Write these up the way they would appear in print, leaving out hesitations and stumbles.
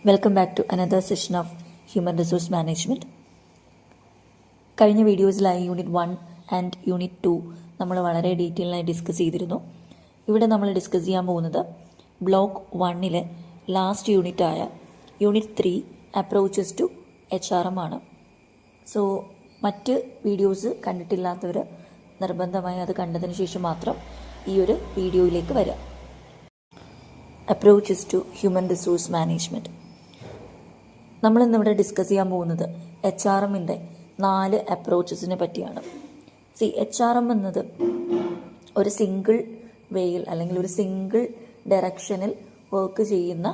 Welcome back to another session of human resource management. കഴിഞ്ഞ വീഡിയോസിലായി unit 1 and unit 2 നമ്മൾ വളരെ ഡീറ്റെയിലായി ഡിസ്കസ് ചെയ്തിരുന്നു. ഇവിടെ നമ്മൾ ഡിസ്കസ് ചെയ്യാൻ പോകുന്നത് ബ്ലോക്ക് 1-ലെ ലാസ്റ്റ് യൂണിറ്റായ യൂണിറ്റ് 3 അപ്രോച്ചസ് ടു HRM ആണ്. സോ മറ്റ് വീഡിയോസ് കണ്ടിട്ടില്ലാത്തവർ നിർബന്ധമായി അത് കണ്ടതിന് ശേഷം മാത്രം ഈ ഒരു വീഡിയോയിലേക്ക് വരാം. Approaches to human resource management. നമ്മളിന്നിവിടെ ഡിസ്കസ് ചെയ്യാൻ പോകുന്നത് HRMൻ്റെ 4 അപ്രോച്ചസിനെ പറ്റിയാണ്. HRM എന്നത് ഒരു സിംഗിൾ വേയിൽ അല്ലെങ്കിൽ ഒരു സിംഗിൾ ഡയറക്ഷനിൽ വർക്ക് ചെയ്യുന്ന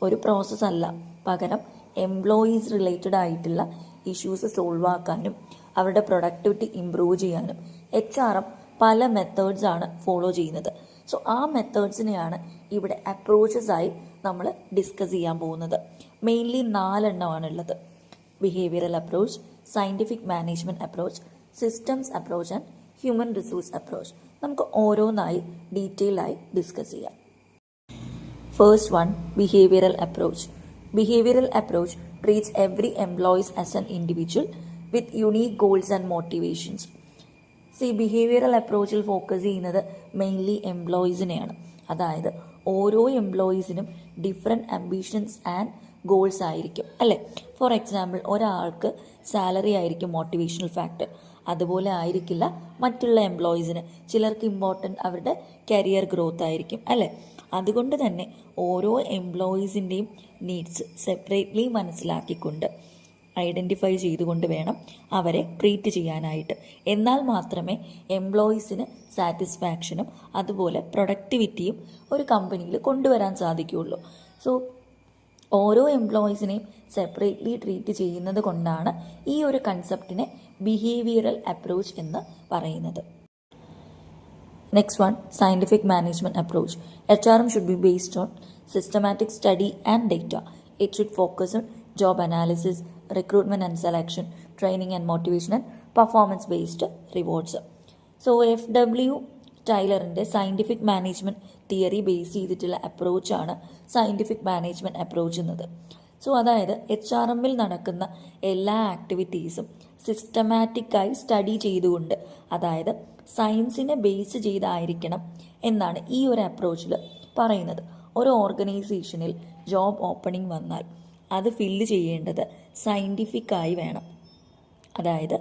ഒരു പ്രോസസ്സ് അല്ല. പകരം എംപ്ലോയീസ് റിലേറ്റഡ് ആയിട്ടുള്ള ഇഷ്യൂസ് സോൾവ് ആക്കാനും അവരുടെ പ്രൊഡക്ടിവിറ്റി ഇംപ്രൂവ് ചെയ്യാനും HRM പല മെത്തേഡ്സ് ആണ് ഫോളോ ചെയ്യുന്നത്. സോ ആ മെത്തേഡ്സിനെയാണ് ഇവിടെ അപ്രോച്ചസ് ആയി നമ്മൾ ഡിസ്കസ് ചെയ്യാൻ പോകുന്നത്. മെയിൻലി 4 എണ്ണമാണുള്ളത്: behavioural approach, scientific management approach, systems approach and human resource approach. നമുക്ക് ഓരോന്നായി ഡീറ്റെയിൽ ആയി ഡിസ്കസ് ചെയ്യാം. First one, behavioural approach. Behavioural approach treats every employees as an individual with unique goals and motivations. Behavioural അപ്രോച്ചിൽ focus ചെയ്യുന്നത് mainly എംപ്ലോയീസിനെയാണ്. അതായത് ഓരോ എംപ്ലോയീസിനും different ambitions and goals ആയിരിക്കും, അല്ലേ? ഫോർ എക്സാമ്പിൾ, ഒരാൾക്ക് സാലറി ആയിരിക്കും മോട്ടിവേഷണൽ ഫാക്ടർ. അതുപോലെ ആയിരിക്കില്ല മറ്റുള്ള എംപ്ലോയീസിന്. ചിലർക്ക് ഇമ്പോർട്ടൻ്റ് അവരുടെ കരിയർ ഗ്രോത്ത് ആയിരിക്കും, അല്ലേ? അതുകൊണ്ട് തന്നെ ഓരോ എംപ്ലോയീസിൻ്റെയും നീഡ്സ് സെപ്പറേറ്റ്ലി മനസ്സിലാക്കിക്കൊണ്ട് ഐഡൻറ്റിഫൈ ചെയ്തുകൊണ്ട് വേണം അവരെ ട്രീറ്റ് ചെയ്യാനായിട്ട്. എന്നാൽ മാത്രമേ എംപ്ലോയീസിന് സാറ്റിസ്ഫാക്ഷനും അതുപോലെ പ്രൊഡക്ടിവിറ്റിയും ഒരു കമ്പനിയിൽ കൊണ്ടുവരാൻ സാധിക്കുകയുള്ളൂ. സോ ഓരോ എംപ്ലോയീസിനെയും സെപ്പറേറ്റ്ലി ട്രീറ്റ് ചെയ്യുന്നത് കൊണ്ടാണ് ഈ ഒരു കൺസെപ്റ്റിനെ ബിഹേവിയറൽ അപ്രോച്ച് എന്ന് പറയുന്നത്. Next one, scientific management approach. HRM should be based on systematic study and data. It should focus on job analysis, recruitment and selection, training and motivation and performance based rewards. So FW ടൈലറിൻ്റെ scientific management theory base ചെയ്തിട്ടുള്ള അപ്രോച്ചാണ് scientific management approach എന്നത്. അതായത് HRMൽ നടക്കുന്ന എല്ലാ ആക്ടിവിറ്റീസും സിസ്റ്റമാറ്റിക്കായി study ചെയ്തുകൊണ്ട്, അതായത് സയൻസിനെ ബേസ് ചെയ്തായിരിക്കണം എന്നാണ് ഈ ഒരു അപ്രോച്ചിൽ പറയുന്നത്. ഒരു ഓർഗനൈസേഷനിൽ ജോബ് ഓപ്പണിംഗ് വന്നാൽ അത് ഫില്ല് ചെയ്യേണ്ടത് സയൻറ്റിഫിക്കായി വേണം. അതായത്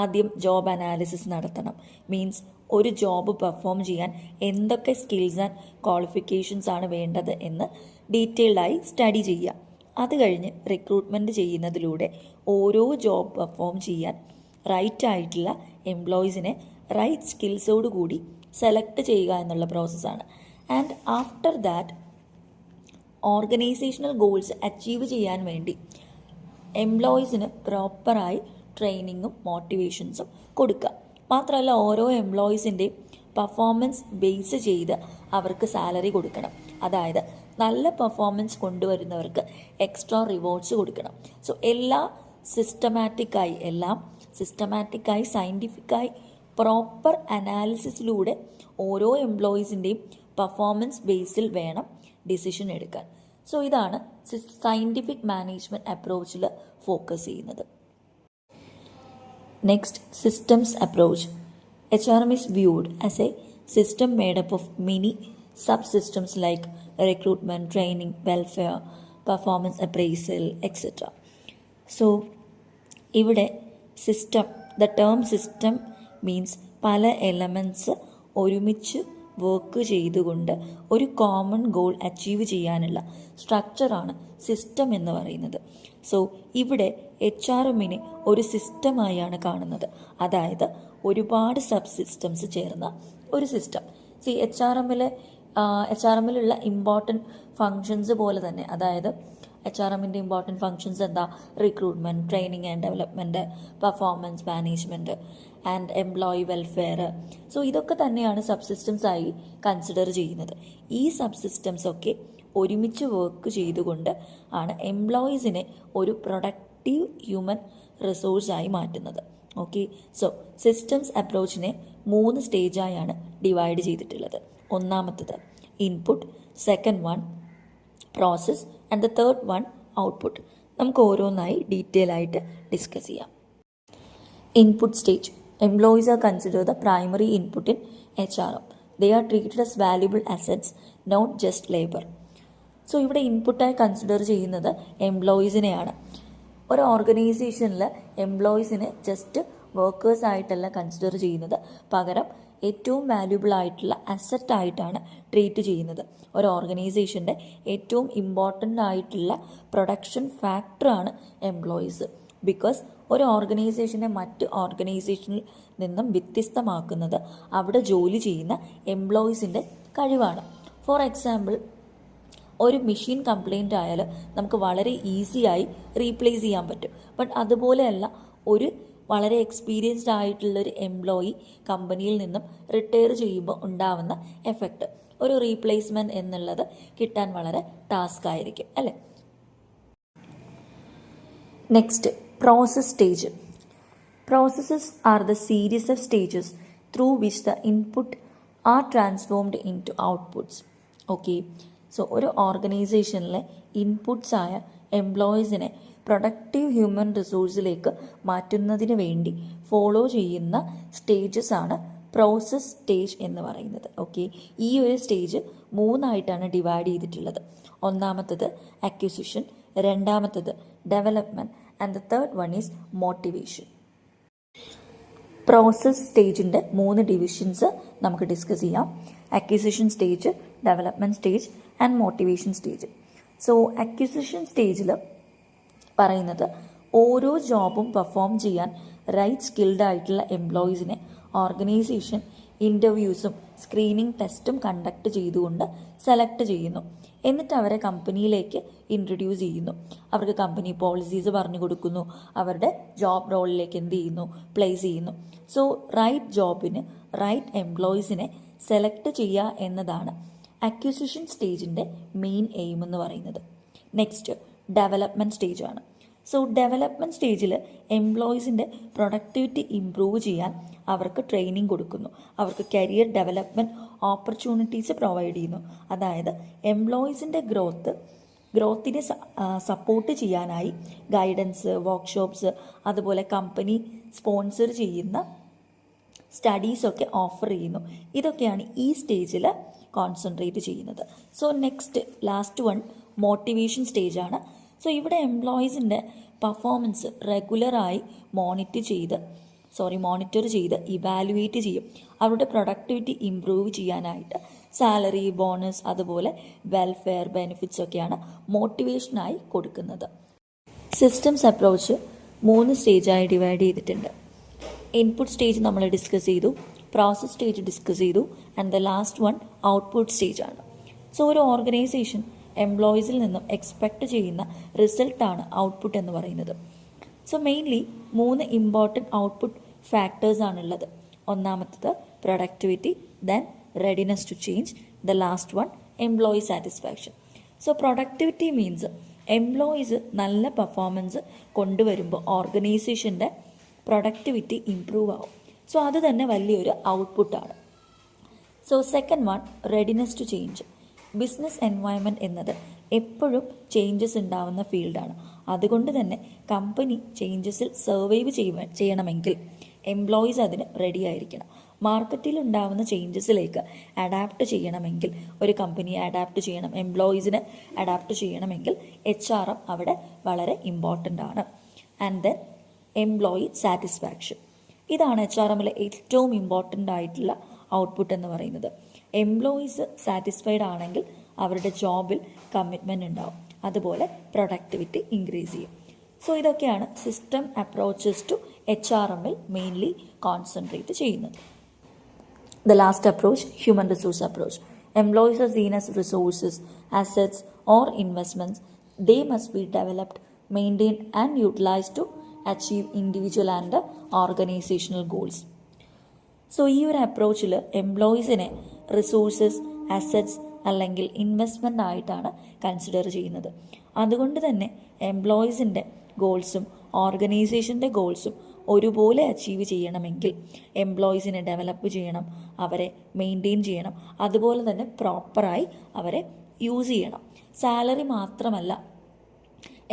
ആദ്യം ജോബ് അനാലിസിസ് നടത്തണം. മീൻസ് ഒരു ജോബ് പെർഫോം ചെയ്യാൻ എന്തൊക്കെ സ്കിൽസ് ആൻഡ് ക്വാളിഫിക്കേഷൻസ് ആണ് വേണ്ടത് എന്ന് ഡീറ്റെയിൽഡായി സ്റ്റഡി ചെയ്യുക. അത് കഴിഞ്ഞ് റിക്രൂട്ട്മെൻറ്റ് ചെയ്യുന്നതിലൂടെ ഓരോ ജോബ് പെർഫോം ചെയ്യാൻ റൈറ്റ് ആയിട്ടുള്ള എംപ്ലോയീസിനെ റൈറ്റ് സ്കിൽസോട് കൂടി സെലക്ട് ചെയ്യുക എന്നുള്ള പ്രോസസ്സാണ്. And after that organisational goals achieve ചെയ്യാൻ വേണ്ടി എംപ്ലോയീസിന് പ്രോപ്പറായി ട്രെയിനിങ്ങും മോട്ടിവേഷൻസും കൊടുക്കുക. മാത്രമല്ല ഓരോ എംപ്ലോയീസിൻ്റെയും പെർഫോമൻസ് ബേസ് ചെയ്ത് അവർക്ക് സാലറി കൊടുക്കണം. അതായത് നല്ല പെർഫോമൻസ് കൊണ്ടുവരുന്നവർക്ക് എക്സ്ട്രാ റിവാർഡ്സ് കൊടുക്കണം. എല്ലാം സിസ്റ്റമാറ്റിക്കായി സയൻറ്റിഫിക്കായി പ്രോപ്പർ അനാലിസിസിലൂടെ ഓരോ എംപ്ലോയീസിൻ്റെയും പെർഫോമൻസ് ബേസിൽ വേണം ഡിസിഷൻ എടുക്കാൻ. ഇതാണ് സയൻറ്റിഫിക് മാനേജ്മെൻറ്റ് അപ്രോച്ചിൽ ഫോക്കസ് ചെയ്യുന്നത്. Next, systems approach. HRM is viewed as a system made up of many subsystems like recruitment, training, welfare, performance appraisal, etc. ഇവിടെ the term system means പല elements ഒരുമിച്ച് work ചെയ്തുകൊണ്ട് ഒരു common goal achieve ചെയ്യാനുള്ള സ്ട്രക്ചറാണ് system എന്ന് പറയുന്നത്. ഇവിടെ HRMനെ ഒരു സിസ്റ്റമായാണ് കാണുന്നത്. അതായത് ഒരുപാട് സബ് സിസ്റ്റംസ് ചേർന്ന ഒരു സിസ്റ്റം. HRMലുള്ള ഇമ്പോർട്ടൻറ്റ് ഫങ്ഷൻസ് പോലെ തന്നെ, അതായത് HRMൻ്റെ ഇമ്പോർട്ടൻറ്റ് ഫങ്ഷൻസ് എന്താ? Recruitment, training and development, performance management and employee welfare. ഇതൊക്കെ തന്നെയാണ് സബ് സിസ്റ്റംസായി കൺസിഡർ ചെയ്യുന്നത്. ഈ സബ് സിസ്റ്റംസൊക്കെ ഒരുമിച്ച് വർക്ക് ചെയ്തുകൊണ്ട് ആണ് എംപ്ലോയീസിനെ ഒരു പ്രൊഡക്റ്റീവ് ഹ്യൂമൻ റിസോഴ്സായി മാറ്റുന്നത്. സിസ്റ്റംസ് അപ്രോച്ചിനെ 3 സ്റ്റേജായാണ് ഡിവൈഡ് ചെയ്തിട്ടുള്ളത്. ഒന്നാമത്തത് input, second one process and the third one output. നമുക്ക് ഓരോന്നായി ഡീറ്റെയിൽ ആയിട്ട് ഡിസ്കസ് ചെയ്യാം. Input stage. Employees R consider the primary input in HRM. They are treated as valuable assets, not just labor. So ഇവിടെ ഇൻപുട്ടായി consider ചെയ്യുന്നത് എംപ്ലോയീസിനെയാണ്. ഒരു ഓർഗനൈസേഷനിൽ എംപ്ലോയീസിനെ just workers ആയിട്ടല്ല കൺസിഡർ ചെയ്യുന്നത്, പകരം ഏറ്റവും വാല്യുബിൾ ആയിട്ടുള്ള അസറ്റ് ആയിട്ടാണ് ട്രീറ്റ് ചെയ്യുന്നത്. ഒരു ഓർഗനൈസേഷൻ്റെ ഏറ്റവും ഇമ്പോർട്ടൻ്റ് ആയിട്ടുള്ള പ്രൊഡക്ഷൻ ഫാക്ടറാണ് എംപ്ലോയീസ്. ബിക്കോസ് ഒരു ഓർഗനൈസേഷനെ മറ്റ് ഓർഗനൈസേഷനിൽ നിന്നും വ്യത്യസ്തമാക്കുന്നത് അവിടെ ജോലി ചെയ്യുന്ന എംപ്ലോയീസിൻ്റെ കഴിവാണ്. ഫോർ എക്സാമ്പിൾ, ഒരു മെഷീൻ കംപ്ലൈൻ്റ് ആയാൽ നമുക്ക് വളരെ ഈസിയായി റീപ്ലേസ് ചെയ്യാൻ പറ്റും. ബട്ട് അതുപോലെയല്ല ഒരു വളരെ എക്സ്പീരിയൻസ്ഡ് ആയിട്ടുള്ളൊരു എംപ്ലോയി കമ്പനിയിൽ നിന്നും റിട്ടയർ ചെയ്യുമ്പോൾ ഉണ്ടാവുന്ന എഫക്റ്റ്, ഒരു റീപ്ലേസ്മെൻറ്റ് എന്നുള്ളത് കിട്ടാൻ വളരെ ടാസ്ക് ആയിരിക്കും അല്ലേ. Next, process stage. Processes are the series of stages through which the input are transformed into outputs. Okay, so ഒരു ഓർഗനൈസേഷനിലെ ഇൻപുട്സ് ആയ എംപ്ലോയീസിനെ പ്രൊഡക്റ്റീവ് ഹ്യൂമൻ റിസോഴ്സിലേക്ക് മാറ്റുന്നതിന് വേണ്ടി ഫോളോ ചെയ്യുന്ന സ്റ്റേജസ് ആണ് പ്രോസസ് സ്റ്റേജ് എന്ന് പറയുന്നത്. ഓക്കെ, ഈ ഒരു സ്റ്റേജ് 3 ഡിവൈഡ് ചെയ്തിട്ടുള്ളത്. ഒന്നാമത്തത് അക്വിസിഷൻ, രണ്ടാമത്തത് development and the third one is motivation. Process സ്റ്റേജിൻ്റെ 3 ഡിവിഷൻസ് നമുക്ക് ഡിസ്കസ് ചെയ്യാം. Acquisition stage, development stage and motivation stage. So acquisition സ്റ്റേജിൽ പറയുന്നത് ഓരോ ജോബും പെർഫോം ചെയ്യാൻ റൈറ്റ് സ്കിൽഡ് ആയിട്ടുള്ള എംപ്ലോയീസിനെ ഓർഗനൈസേഷൻ ഇൻ്റർവ്യൂസും സ്ക്രീനിങ് ടെസ്റ്റും കണ്ടക്ട് ചെയ്തുകൊണ്ട് സെലക്ട് ചെയ്യുന്നു. എന്നിട്ട് അവരെ കമ്പനിയിലേക്ക് ഇൻട്രൊഡ്യൂസ് ചെയ്യുന്നു. അവർക്ക് കമ്പനി പോളിസീസ് പറഞ്ഞു കൊടുക്കുന്നു, അവരുടെ ജോബ് റോളിലേക്ക് എന്ത് ചെയ്യുന്നു, പ്ലേസ് ചെയ്യുന്നു. സോ റൈറ്റ് ജോബിന് റൈറ്റ് എംപ്ലോയീസിനെ സെലക്ട് ചെയ്യുക എന്നതാണ് അക്വിസിഷൻ സ്റ്റേജിൻ്റെ മെയിൻ എയിം എന്ന് പറയുന്നത്. നെക്സ്റ്റ്, ഡെവലപ്മെൻറ്റ് സ്റ്റേജാണ്. സോ ഡെവലപ്മെൻറ്റ് സ്റ്റേജിൽ എംപ്ലോയീസിൻ്റെ പ്രൊഡക്ടിവിറ്റി ഇംപ്രൂവ് ചെയ്യാൻ അവർക്ക് ട്രെയിനിങ് കൊടുക്കുന്നു, അവർക്ക് കരിയർ ഡെവലപ്മെൻറ്റ് ഓപ്പർച്യൂണിറ്റീസ് പ്രൊവൈഡ് ചെയ്യുന്നു. അതായത് എംപ്ലോയീസിൻ്റെ ഗ്രോത്തിനെ സപ്പോർട്ട് ചെയ്യാനായി ഗൈഡൻസ്, വർക്ക്ഷോപ്സ്, അതുപോലെ കമ്പനി സ്പോൺസർ ചെയ്യുന്ന സ്റ്റഡീസൊക്കെ ഓഫർ ചെയ്യുന്നു. ഇതൊക്കെയാണ് ഈ സ്റ്റേജിൽ കോൺസെൻട്രേറ്റ് ചെയ്യുന്നത്. So next, last one motivation സ്റ്റേജാണ്. സോ ഇവിടെ എംപ്ലോയീസിൻ്റെ പെർഫോമൻസ് റെഗുലറായി മോണിറ്റർ ചെയ്ത് ഇവാലുവേറ്റ് ചെയ്യും. അവരുടെ പ്രൊഡക്ടിവിറ്റി ഇംപ്രൂവ് ചെയ്യാനായിട്ട് സാലറി, ബോണസ്, അതുപോലെ വെൽഫെയർ ബെനിഫിറ്റ്സ് ഒക്കെയാണ് മോട്ടിവേഷനായി കൊടുക്കുന്നത്. സിസ്റ്റംസ് അപ്രോച്ച് 3 സ്റ്റേജായി ഡിവൈഡ് ചെയ്തിട്ടുണ്ട്. ഇൻപുട്ട് സ്റ്റേജ് നമ്മൾ ഡിസ്കസ് ചെയ്തു, പ്രോസസ് സ്റ്റേജ് ഡിസ്കസ് ചെയ്തു, and the last one output സ്റ്റേജാണ്. സോ ഒരു ഓർഗനൈസേഷൻ എംപ്ലോയീസിൽ നിന്നും എക്സ്പെക്റ്റ് ചെയ്യുന്ന റിസൾട്ടാണ് ഔട്ട്പുട്ട് എന്ന് പറയുന്നത്. സോ മെയിൻലി 3 ഇമ്പോർട്ടൻറ്റ് ഔട്ട്പുട്ട് ഫാക്ടേഴ്സാണുള്ളത്. ഒന്നാമത്തത് productivity, then readiness to change, the last one employee satisfaction. So productivity means employees നല്ല പെർഫോമൻസ് കൊണ്ടുവരുമ്പോൾ ഓർഗനൈസേഷൻ്റെ പ്രൊഡക്ടിവിറ്റി ഇംപ്രൂവ് ആവും. സോ അത് തന്നെ വലിയൊരു ഔട്ട്പുട്ടാണ്. So second one, readiness to change. Business environment എന്നത് എപ്പോഴും ചേഞ്ചസ് ഉണ്ടാവുന്ന ഫീൽഡാണ്. അതുകൊണ്ട് തന്നെ കമ്പനി ചേഞ്ചസിൽ സർവൈവ് ചെയ്യണമെങ്കിൽ എംപ്ലോയീസ് അതിന് റെഡി ആയിരിക്കണം. മാർക്കറ്റിൽ ഉണ്ടാവുന്ന ചേഞ്ചസിലേക്ക് അഡാപ്റ്റ് ചെയ്യണമെങ്കിൽ, ഒരു കമ്പനി അഡാപ്റ്റ് ചെയ്യണം, എംപ്ലോയീസിനെ അഡാപ്റ്റ് ചെയ്യണമെങ്കിൽ HRM അവിടെ വളരെ ഇമ്പോർട്ടൻ്റ് ആണ്. And then employee satisfaction. ഇതാണ് HRMലെ ഏറ്റവും ഇമ്പോർട്ടൻ്റ് ആയിട്ടുള്ള ഔട്ട്പുട്ട് എന്ന് പറയുന്നത്. എംപ്ലോയീസ് സാറ്റിസ്ഫൈഡ് ആണെങ്കിൽ അവരുടെ ജോബിൽ കമ്മിറ്റ്മെൻറ്റ് ഉണ്ടാവും, അതുപോലെ പ്രൊഡക്ടിവിറ്റി ഇൻക്രീസ് ചെയ്യും. സോ ഇതൊക്കെയാണ് സിസ്റ്റം അപ്രോച്ചസ് ടു HRMൽ മെയിൻലി കോൺസെൻട്രേറ്റ് ചെയ്യുന്നത്. The last approach, human resource approach. Employees are seen as resources, assets or investments. They must be developed, maintained and utilised to achieve individual and organisational goals. So ഈ ഒരു അപ്രോച്ചിൽ എംപ്ലോയീസിനെ resources, assets അല്ലെങ്കിൽ investment ആയിട്ടാണ് consider ചെയ്യുന്നത്. അതുകൊണ്ട് തന്നെ എംപ്ലോയീസിൻ്റെ ഗോൾസും ഓർഗനൈസേഷൻ്റെ ഗോൾസും ഒരുപോലെ അച്ചീവ് ചെയ്യണമെങ്കിൽ എംപ്ലോയീസിനെ ഡെവലപ്പ് ചെയ്യണം, അവരെ മെയിൻറ്റെയിൻ ചെയ്യണം, അതുപോലെ തന്നെ പ്രോപ്പറായി അവരെ യൂസ് ചെയ്യണം. സാലറി മാത്രമല്ല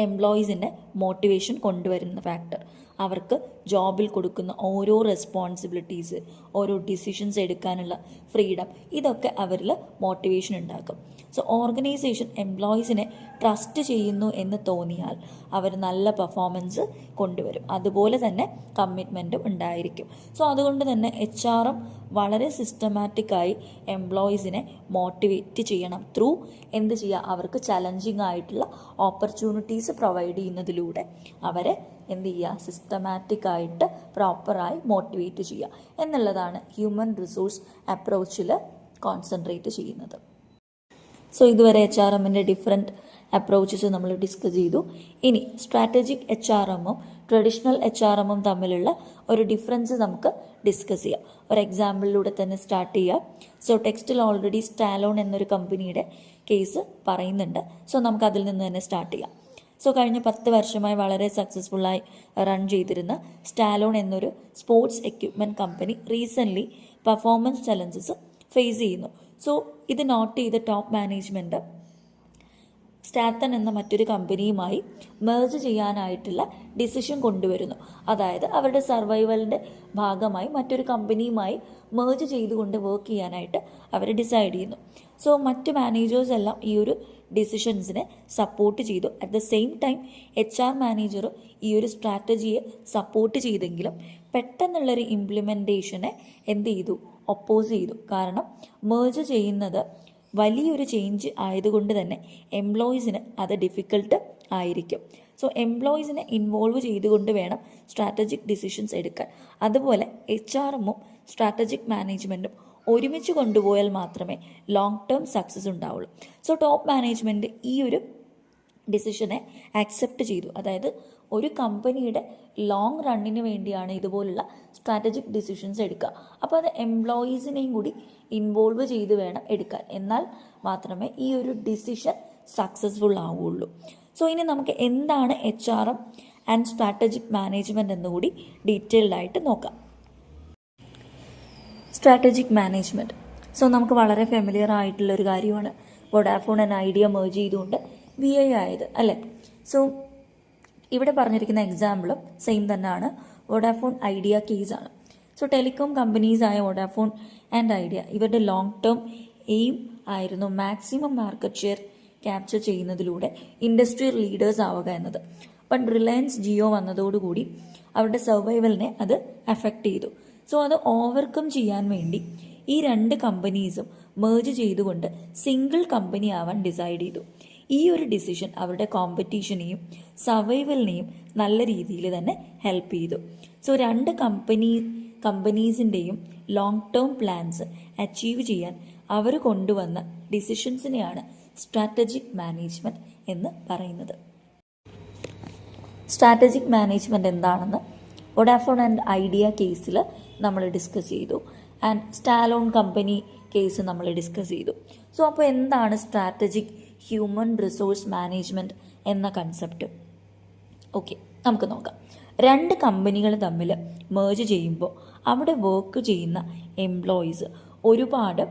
എംപ്ലോയീസിൻ്റെ മോട്ടിവേഷൻ കൊണ്ടുവരുന്ന ഫാക്ടർ. അവർക്ക് ജോബിൽ കൊടുക്കുന്ന ഓരോ റെസ്പോൺസിബിലിറ്റീസ്, ഓരോ ഡിസിഷൻസ് എടുക്കാനുള്ള ഫ്രീഡം, ഇതൊക്കെ അവരിൽ മോട്ടിവേഷൻ ഉണ്ടാക്കും. സോ ഓർഗനൈസേഷൻ എംപ്ലോയീസിനെ ട്രസ്റ്റ് ചെയ്യുന്നു എന്ന് തോന്നിയാൽ അവർ നല്ല പെർഫോമൻസ് കൊണ്ടുവരും. അതുപോലെ തന്നെ കമ്മിറ്റ്മെൻറ്റും ഉണ്ടായിരിക്കും. സോ അതുകൊണ്ട് തന്നെ HR വളരെ സിസ്റ്റമാറ്റിക്കായി എംപ്ലോയീസിനെ മോട്ടിവേറ്റ് ചെയ്യണം ത്രൂ എന്ത് ചെയ്യുക, അവർക്ക് ചലഞ്ചിങ് ആയിട്ടുള്ള ഓപ്പർച്യൂണിറ്റീസ് പ്രൊവൈഡ് ചെയ്യുന്നതിലൂടെ അവരെ എന്ത് ചെയ്യുക, സിസ്റ്റമാറ്റിക്കായിട്ട് പ്രോപ്പറായി മോട്ടിവേറ്റ് ചെയ്യുക എന്നുള്ളതാണ് ഹ്യൂമൻ റിസോഴ്സ് അപ്രോച്ചിൽ കോൺസെൻട്രേറ്റ് ചെയ്യുന്നത്. സോ ഇതുവരെ HRMൻ്റെ ഡിഫറെൻറ്റ് അപ്രോച്ചസ് നമ്മൾ ഡിസ്കസ് ചെയ്തു. ഇനി സ്ട്രാറ്റജിക് HRMും ട്രഡീഷണൽ HRMും തമ്മിലുള്ള ഒരു ഡിഫറൻസ് നമുക്ക് ഡിസ്കസ് ചെയ്യാം. ഒരു എക്സാമ്പിളിലൂടെ തന്നെ സ്റ്റാർട്ട് ചെയ്യാം. സോ ടെക്സ്റ്റിൽ ഓൾറെഡി സ്റ്റാലോൺ എന്നൊരു കമ്പനിയുടെ കേസ് പറയുന്നുണ്ട്. സോ നമുക്ക് അതിൽ നിന്ന് തന്നെ സ്റ്റാർട്ട് ചെയ്യാം. സോ കഴിഞ്ഞ 10 വർഷമായി വളരെ സക്സസ്ഫുള്ളായി റൺ ചെയ്തിരുന്ന സ്റ്റാലോൺ എന്നൊരു sports equipment company recently performance challenges face ചെയ്യുന്നു. സോ ഇത് നോട്ട് ചെയ്ത ടോപ്പ് മാനേജ്മെൻറ്റ് സ്റ്റാത്തൻ എന്ന മറ്റൊരു കമ്പനിയുമായി മെർജ് ചെയ്യാനായിട്ടുള്ള ഡിസിഷൻ കൊണ്ടുവരുന്നു. അതായത് അവരുടെ സർവൈവലിൻ്റെ ഭാഗമായി മറ്റൊരു കമ്പനിയുമായി മെർജ് ചെയ്തുകൊണ്ട് വർക്ക് ചെയ്യാനായിട്ട് അവർ ഡിസൈഡ് ചെയ്യുന്നു. സോ മറ്റ് മാനേജേഴ്സ് എല്ലാം ഈ ഒരു ഡിസിഷൻസിനെ സപ്പോർട്ട് ചെയ്തു. At the same time HR manager ഈ ഒരു സ്ട്രാറ്റജിയെ സപ്പോർട്ട് ചെയ്തെങ്കിലും പെട്ടെന്നുള്ളൊരു ഇംപ്ലിമെൻറ്റേഷനെ എന്ത് ചെയ്തു, ഒപ്പോസ് ചെയ്തു. കാരണം മെർജ് ചെയ്യുന്നത് വലിയൊരു ചേഞ്ച് ആയതുകൊണ്ട് തന്നെ എംപ്ലോയീസിന് അത് ഡിഫിക്കൽട്ട് ആയിരിക്കും. സോ എംപ്ലോയീസിനെ ഇൻവോൾവ് ചെയ്തുകൊണ്ട് വേണം സ്ട്രാറ്റജിക് ഡിസിഷൻസ് എടുക്കാൻ. അതുപോലെ HRMും സ്ട്രാറ്റജിക് മാനേജ്മെൻറ്റും ഒരുമിച്ച് കൊണ്ടുപോയാൽ മാത്രമേ ലോങ് ടേം സക്സസ് ഉണ്ടാവുള്ളൂ. സോ ടോപ്പ് മാനേജ്മെൻറ്റ് ഈ ഒരു ഡിസിഷനെ ആക്സെപ്റ്റ് ചെയ്തു. അതായത് ഒരു കമ്പനിയുടെ ലോങ് റണ്ണിന് വേണ്ടിയാണ് ഇതുപോലുള്ള സ്ട്രാറ്റജിക് ഡിസിഷൻസ് എടുക്കുക. അപ്പോൾ അത് എംപ്ലോയീസിനെയും കൂടി ഇൻവോൾവ് ചെയ്ത് വേണം എടുക്കാൻ. എന്നാൽ മാത്രമേ ഈ ഒരു ഡിസിഷൻ സക്സസ്ഫുൾ ആവുള്ളൂ. സോ ഇനി നമുക്ക് എന്താണ് HRM ആൻഡ് സ്ട്രാറ്റജിക് മാനേജ്മെൻറ്റ് എന്നുകൂടി ഡീറ്റെയിൽഡ് ആയിട്ട് നോക്കാം. സ്ട്രാറ്റജിക് മാനേജ്മെൻറ്റ് നമുക്ക് വളരെ ഫെമിലിയർ ആയിട്ടുള്ള ഒരു കാര്യമാണ്. വോഡാഫോൺ ആൻഡ് ഐഡിയ മെർജ് ചെയ്തുകൊണ്ട് VI ആയത് അല്ലേ. സോ ഇവിടെ പറഞ്ഞിരിക്കുന്ന എക്സാമ്പിളും സെയിം തന്നെയാണ്. വോഡാഫോൺ ഐഡിയ കേസാണ്. സോ ടെലികോം കമ്പനീസായ വോഡാഫോൺ ആൻഡ് ഐഡിയ ഇവരുടെ ലോങ് ടേം എയിം ആയിരുന്നു മാക്സിമം മാർക്കറ്റ് ഷെയർ ക്യാപ്ചർ ചെയ്യുന്നതിലൂടെ ഇൻഡസ്ട്രി ലീഡേഴ്സ് ആവുക എന്നത്. ബട്ട് റിലയൻസ് ജിയോ വന്നതോടുകൂടി അവരുടെ സർവൈവലിനെ അത് അഫക്റ്റ് ചെയ്തു. സോ അത് ഓവർകം ചെയ്യാൻ വേണ്ടി ഈ 2 കമ്പനീസും മെർജ് ചെയ്തുകൊണ്ട് സിംഗിൾ കമ്പനി ആവാൻ ഡിസൈഡ് ചെയ്തു. ഈ ഒരു ഡിസിഷൻ അവരുടെ കോമ്പറ്റീഷനെയും സർവൈവലിനെയും നല്ല രീതിയിൽ തന്നെ ഹെൽപ്പ് ചെയ്തു. സോ 2 കമ്പനീസിൻ്റെയും ലോങ് ടേം പ്ലാൻസ് അച്ചീവ് ചെയ്യാൻ അവർ കൊണ്ടുവന്ന ഡിസിഷൻസിനെയാണ് സ്ട്രാറ്റജിക് മാനേജ്മെൻറ്റ് എന്ന് പറയുന്നത്. സ്ട്രാറ്റജിക് മാനേജ്മെൻറ്റ് എന്താണെന്ന് വോഡാഫോൺ ആൻഡ് ഐഡിയ കേസിൽ നമ്മൾ ഡിസ്കസ് ചെയ്തു. ആൻഡ് സ്റ്റാലോൺ കമ്പനി കേസ് നമ്മൾ ഡിസ്കസ് ചെയ്തു. സോ അപ്പോൾ എന്താണ് സ്ട്രാറ്റജിക് ഹ്യൂമൻ റിസോഴ്സ് മാനേജ്മെൻറ്റ് എന്ന കൺസെപ്റ്റ്? ഓക്കെ, നമുക്ക് നോക്കാം. 2 കമ്പനികൾ തമ്മിൽ മെർജ് ചെയ്യുമ്പോൾ അവിടെ വർക്ക് ചെയ്യുന്ന എംപ്ലോയീസ് ഒരുപാട്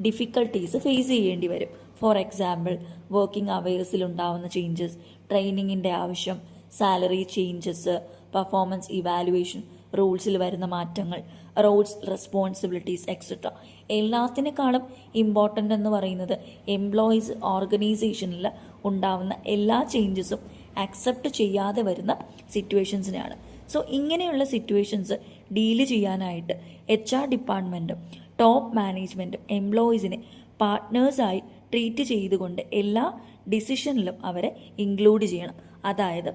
ഡിഫിക്കൽട്ടീസ് ഫേസ് ചെയ്യേണ്ടി വരും. ഫോർ എക്സാമ്പിൾ, വർക്കിംഗ് അവേഴ്സിലുണ്ടാവുന്ന ചേഞ്ചസ്, ട്രെയിനിങ്ങിൻ്റെ ആവശ്യം, സാലറി ചേഞ്ചസ്, പെർഫോമൻസ് ഇവാലുവേഷൻ, റൂൾസിൽ വരുന്ന മാറ്റങ്ങൾ, റോൾസ് റെസ്പോൺസിബിലിറ്റീസ് എക്സെട്ര. എല്ലാത്തിനേക്കാളും ഇമ്പോർട്ടൻ്റ് എന്ന് പറയുന്നത് എംപ്ലോയീസ് ഓർഗനൈസേഷനിൽ ഉണ്ടാവുന്ന എല്ലാ ചേഞ്ചസും അക്സെപ്റ്റ് ചെയ്യാതെ വരുന്ന സിറ്റുവേഷൻസിനെയാണ്. സോ ഇങ്ങനെയുള്ള സിറ്റുവേഷൻസ് ഡീല് ചെയ്യാനായിട്ട് HR ഡിപ്പാർട്ട്മെൻറ്റും ടോപ്പ് മാനേജ്മെൻറ്റും എംപ്ലോയീസിനെ പാർട്ട്നേഴ്സായി ട്രീറ്റ് ചെയ്തുകൊണ്ട് എല്ലാ ഡിസിഷനിലും അവരെ ഇൻക്ലൂഡ് ചെയ്യണം. അതായത്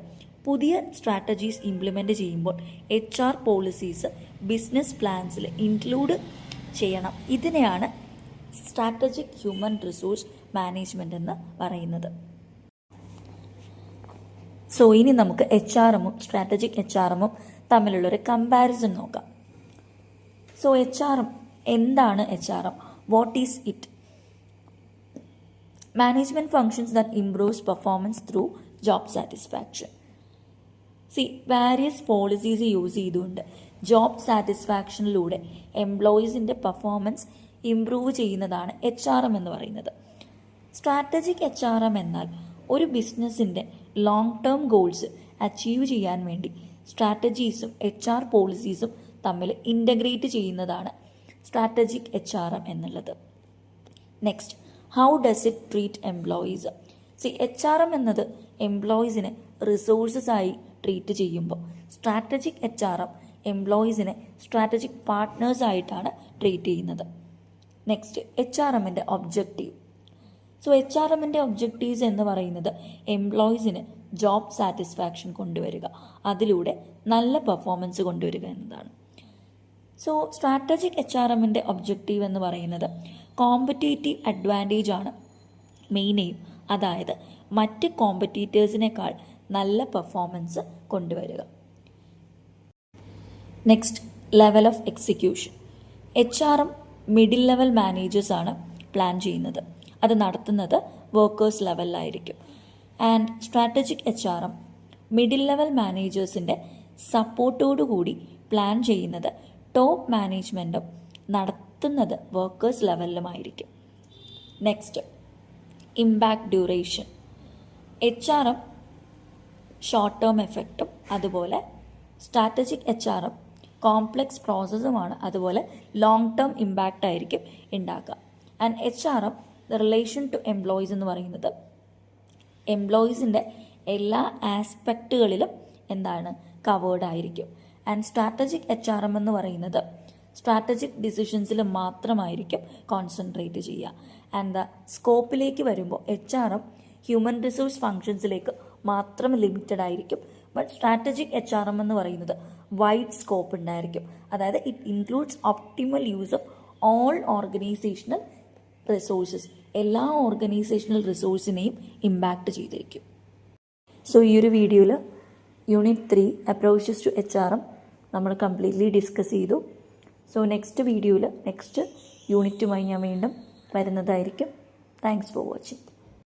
പുതിയ സ്ട്രാറ്റജീസ് ഇംപ്ലിമെൻ്റ് ചെയ്യുമ്പോൾ HR പോളിസീസ് ബിസിനസ് പ്ലാൻസിൽ ഇൻക്ലൂഡ് ചെയ്യണം. ഇതിനെയാണ് സ്ട്രാറ്റജിക് ഹ്യൂമൻ റിസോഴ്സ് മാനേജ്മെൻറ്റ് എന്ന് പറയുന്നത്. സോ ഇനി നമുക്ക് HRMും സ്ട്രാറ്റജിക് HRMും തമ്മിലുള്ളൊരു കമ്പാരിസൺ നോക്കാം. സോ HRM എന്താണ്? HRM what is it? Management functions that improves performance through job satisfaction. Various policies use ചെയ്തുകൊണ്ട് ജോബ് സാറ്റിസ്ഫാക്ഷനിലൂടെ എംപ്ലോയീസിൻ്റെ പെർഫോമൻസ് ഇംപ്രൂവ് ചെയ്യുന്നതാണ് HRM എന്ന് പറയുന്നത്. സ്ട്രാറ്റജിക് HRM എന്നാൽ ഒരു ബിസിനസ്സിൻ്റെ ലോങ് ടേം ഗോൾസ് അച്ചീവ് ചെയ്യാൻ വേണ്ടി സ്ട്രാറ്റജീസും HR പോളിസീസും തമ്മിൽ ഇൻ്റഗ്രേറ്റ് ചെയ്യുന്നതാണ് സ്ട്രാറ്റജിക് HR എന്നുള്ളത്. Next, how does it treat employees? HRM എന്നത് എംപ്ലോയീസിനെ റിസോഴ്സസ് ആയി ട്രീറ്റ് ചെയ്യുമ്പോൾ സ്ട്രാറ്റജിക് HRM എംപ്ലോയീസിനെ സ്ട്രാറ്റജിക് പാർട്ട്നേഴ്സ് ആയിട്ടാണ് ട്രീറ്റ് ചെയ്യുന്നത്. നെക്സ്റ്റ്, HRMൻ്റെ ഒബ്ജക്റ്റീവ്. HRMൻ്റെ ഒബ്ജക്റ്റീവ്സ് എന്ന് പറയുന്നത് എംപ്ലോയീസിന് ജോബ് സാറ്റിസ്ഫാക്ഷൻ കൊണ്ടുവരിക, അതിലൂടെ നല്ല പെർഫോമൻസ് കൊണ്ടുവരിക എന്നതാണ്. സ്ട്രാറ്റജിക് HRMൻ്റെ ഒബ്ജക്റ്റീവ് എന്ന് പറയുന്നത് കോമ്പറ്റേറ്റീവ് അഡ്വാൻറ്റേജ് ആണ് മെയിൻ എയിം, അതായത് മറ്റ് കോമ്പറ്റീറ്റേഴ്സിനേക്കാൾ നല്ല പെർഫോമൻസ് കൊണ്ടുവരിക. Next, level of execution. HRM middle level മാനേജേഴ്സാണ് പ്ലാൻ ചെയ്യുന്നത്, അത് നടത്തുന്നത് വർക്കേഴ്സ് ലെവലിലായിരിക്കും. And strategic HRM middle level മാനേജേഴ്സിൻ്റെ സപ്പോർട്ടോടുകൂടി പ്ലാൻ ചെയ്യുന്നത് ടോപ്പ് മാനേജ്മെൻറ്റും നടത്തുന്നത് വർക്കേഴ്സ് ലെവലിലുമായിരിക്കും. Next, impact duration. HRM short term എഫക്റ്റും അതുപോലെ സ്ട്രാറ്റജിക് HRM കോംപ്ലക്സ് പ്രോസസ്സുമാണ്, അതുപോലെ ലോങ് ടേം ഇമ്പാക്റ്റ് ആയിരിക്കും ഉണ്ടാക്കുക. And HRM the relation to employees എന്ന് പറയുന്നത് എംപ്ലോയീസിൻ്റെ എല്ലാ ആസ്പെക്റ്റുകളിലും എന്താണ് കവേർഡ് ആയിരിക്കും. ആൻഡ് സ്ട്രാറ്റജിക് HRM എന്ന് പറയുന്നത് സ്ട്രാറ്റജിക് ഡിസിഷൻസിൽ മാത്രമായിരിക്കും കോൺസെൻട്രേറ്റ് ചെയ്യുക. ആൻഡ് ദ സ്കോപ്പിലേക്ക് വരുമ്പോൾ HRM ഹ്യൂമൻ റിസോഴ്സ് ഫങ്ഷൻസിലേക്ക് മാത്രം ലിമിറ്റഡ് ആയിരിക്കും. ബട്ട് സ്ട്രാറ്റജിക് HRM എന്ന് പറയുന്നത് വൈഡ് സ്കോപ്പ് ഉണ്ടായിരിക്കും, അതായത് it includes optimal use of all organisational resources, എല്ലാ ഓർഗനൈസേഷണൽ റിസോഴ്സിനെയും ഇമ്പാക്റ്റ് ചെയ്തിരിക്കും. ഈ ഒരു വീഡിയോയിൽ യൂണിറ്റ് 3 അപ്രോച്ചസ് ടു HRM നമ്മൾ കംപ്ലീറ്റ്ലി ഡിസ്കസ് ചെയ്തു. നെക്സ്റ്റ് വീഡിയോയിൽ നെക്സ്റ്റ് യൂണിറ്റുമായി ഞാൻ വീണ്ടും വരുന്നതായിരിക്കും. Thanks for watching.